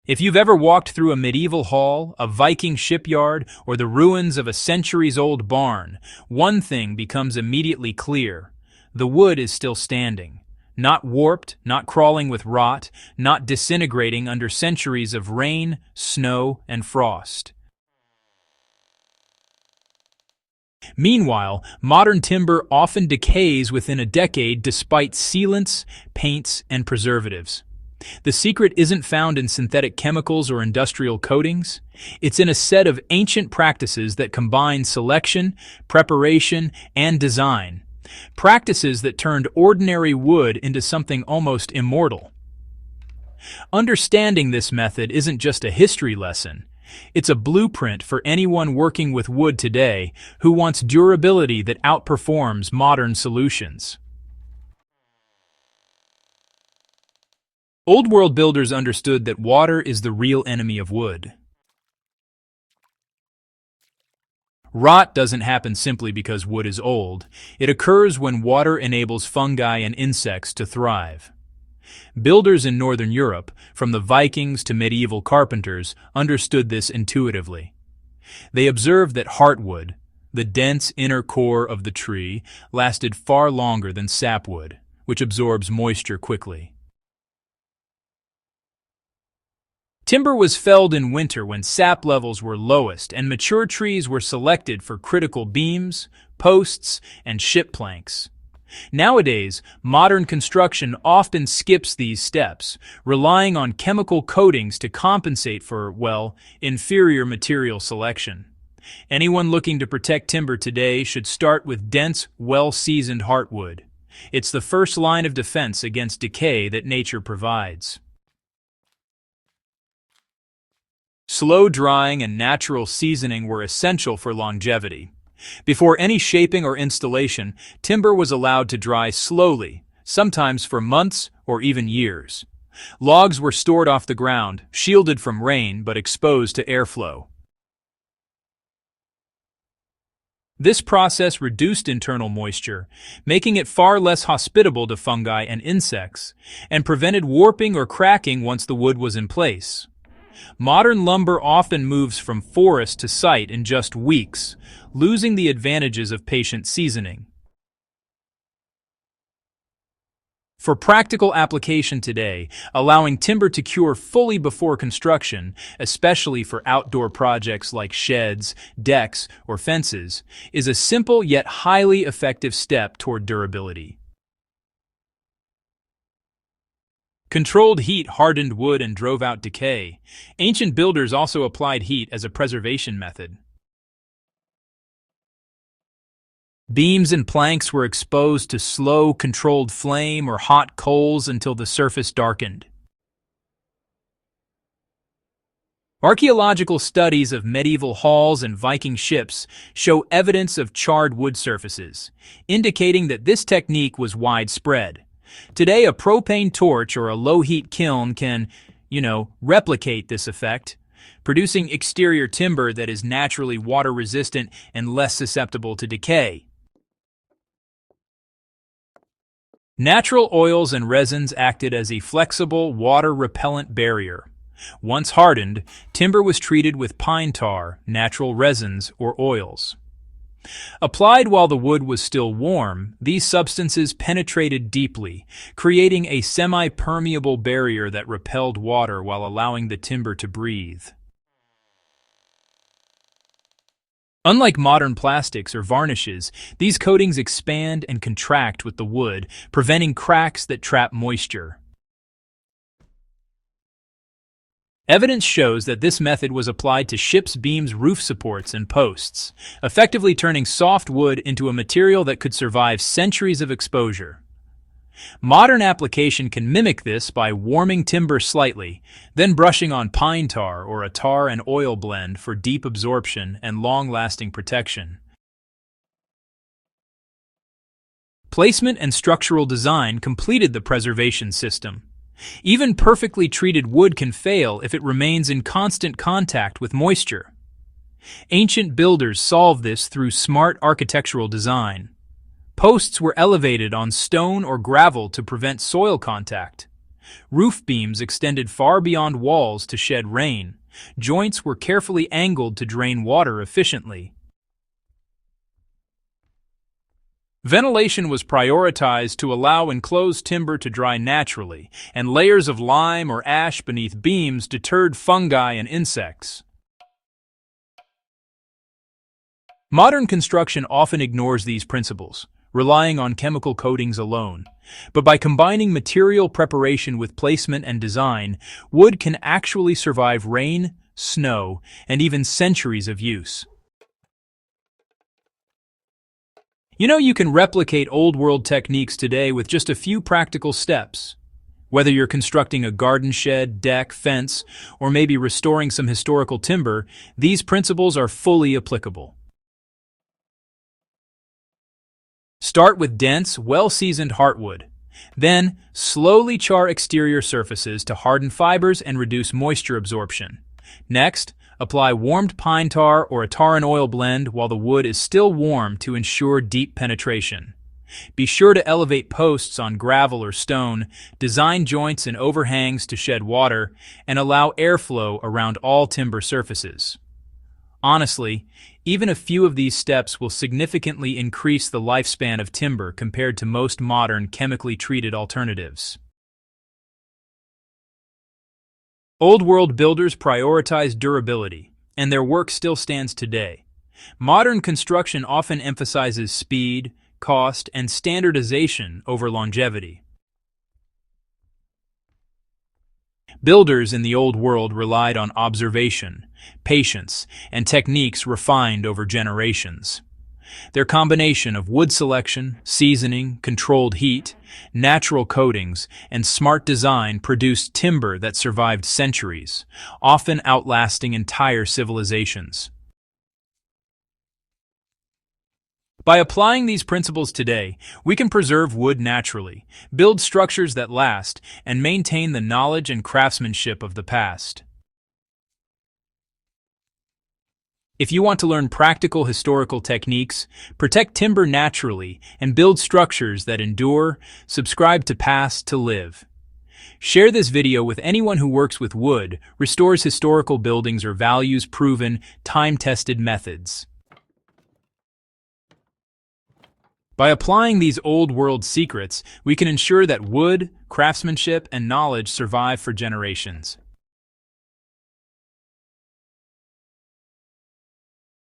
If you've ever walked through a medieval hall, a Viking shipyard, or the ruins of a centuries-old barn, one thing becomes immediately clear. The wood is still standing. Not warped, not crawling with rot, not disintegrating under centuries of rain, snow, and frost. Meanwhile, modern timber often decays within a decade despite sealants, paints, and preservatives. The secret isn't found in synthetic chemicals or industrial coatings. It's in a set of ancient practices that combine selection, preparation, and design. Practices that turned ordinary wood into something almost immortal. Understanding this method isn't just a history lesson. It's a blueprint for anyone working with wood today who wants durability that outperforms modern solutions. Old world builders understood that water is the real enemy of wood. Rot doesn't happen simply because wood is old. It occurs when water enables fungi and insects to thrive. Builders in Northern Europe, from the Vikings to medieval carpenters, understood this intuitively. They observed that heartwood, the dense inner core of the tree, lasted far longer than sapwood, which absorbs moisture quickly. Timber was felled in winter when sap levels were lowest, and mature trees were selected for critical beams, posts, and ship planks. Nowadays, modern construction often skips these steps, relying on chemical coatings to compensate for, inferior material selection. Anyone looking to protect timber today should start with dense, well-seasoned heartwood. It's the first line of defense against decay that nature provides. Slow drying and natural seasoning were essential for longevity. Before any shaping or installation, timber was allowed to dry slowly, sometimes for months or even years. Logs were stored off the ground, shielded from rain but exposed to airflow. This process reduced internal moisture, making it far less hospitable to fungi and insects, and prevented warping or cracking once the wood was in place. Modern lumber often moves from forest to site in just weeks, losing the advantages of patient seasoning. For practical application today, allowing timber to cure fully before construction, especially for outdoor projects like sheds, decks, or fences, is a simple yet highly effective step toward durability. Controlled heat hardened wood and drove out decay. Ancient builders also applied heat as a preservation method. Beams and planks were exposed to slow, controlled flame or hot coals until the surface darkened. Archaeological studies of medieval halls and Viking ships show evidence of charred wood surfaces, indicating that this technique was widespread. Today, a propane torch or a low-heat kiln can, replicate this effect, producing exterior timber that is naturally water-resistant and less susceptible to decay. Natural oils and resins acted as a flexible, water-repellent barrier. Once hardened, timber was treated with pine tar, natural resins, or oils. Applied while the wood was still warm, these substances penetrated deeply, creating a semi-permeable barrier that repelled water while allowing the timber to breathe. Unlike modern plastics or varnishes, these coatings expand and contract with the wood, preventing cracks that trap moisture. Evidence shows that this method was applied to ships' beams, roof supports, and posts, effectively turning soft wood into a material that could survive centuries of exposure. Modern application can mimic this by warming timber slightly, then brushing on pine tar or a tar and oil blend for deep absorption and long-lasting protection. Placement and structural design completed the preservation system. Even perfectly treated wood can fail if it remains in constant contact with moisture. Ancient builders solved this through smart architectural design. Posts were elevated on stone or gravel to prevent soil contact. Roof beams extended far beyond walls to shed rain. Joints were carefully angled to drain water efficiently. Ventilation was prioritized to allow enclosed timber to dry naturally, and layers of lime or ash beneath beams deterred fungi and insects. Modern construction often ignores these principles, relying on chemical coatings alone. But by combining material preparation with placement and design, wood can actually survive rain, snow, and even centuries of use. You can replicate old-world techniques today with just a few practical steps. Whether you're constructing a garden shed, deck, fence, or maybe restoring some historical timber, these principles are fully applicable. Start with dense, well-seasoned heartwood. Then, slowly char exterior surfaces to harden fibers and reduce moisture absorption. Next, apply warmed pine tar or a tar and oil blend while the wood is still warm to ensure deep penetration. Be sure to elevate posts on gravel or stone, design joints and overhangs to shed water, and allow airflow around all timber surfaces. Honestly, even a few of these steps will significantly increase the lifespan of timber compared to most modern chemically treated alternatives. Old-world builders prioritized durability, and their work still stands today. Modern construction often emphasizes speed, cost, and standardization over longevity. Builders in the Old World relied on observation, patience, and techniques refined over generations. Their combination of wood selection, seasoning, controlled heat, natural coatings, and smart design produced timber that survived centuries, often outlasting entire civilizations. By applying these principles today, we can preserve wood naturally, build structures that last, and maintain the knowledge and craftsmanship of the past. If you want to learn practical historical techniques, protect timber naturally, and build structures that endure, subscribe to Past to Live. Share this video with anyone who works with wood, restores historical buildings, or values proven, time-tested methods. By applying these old-world secrets, we can ensure that wood, craftsmanship, and knowledge survive for generations.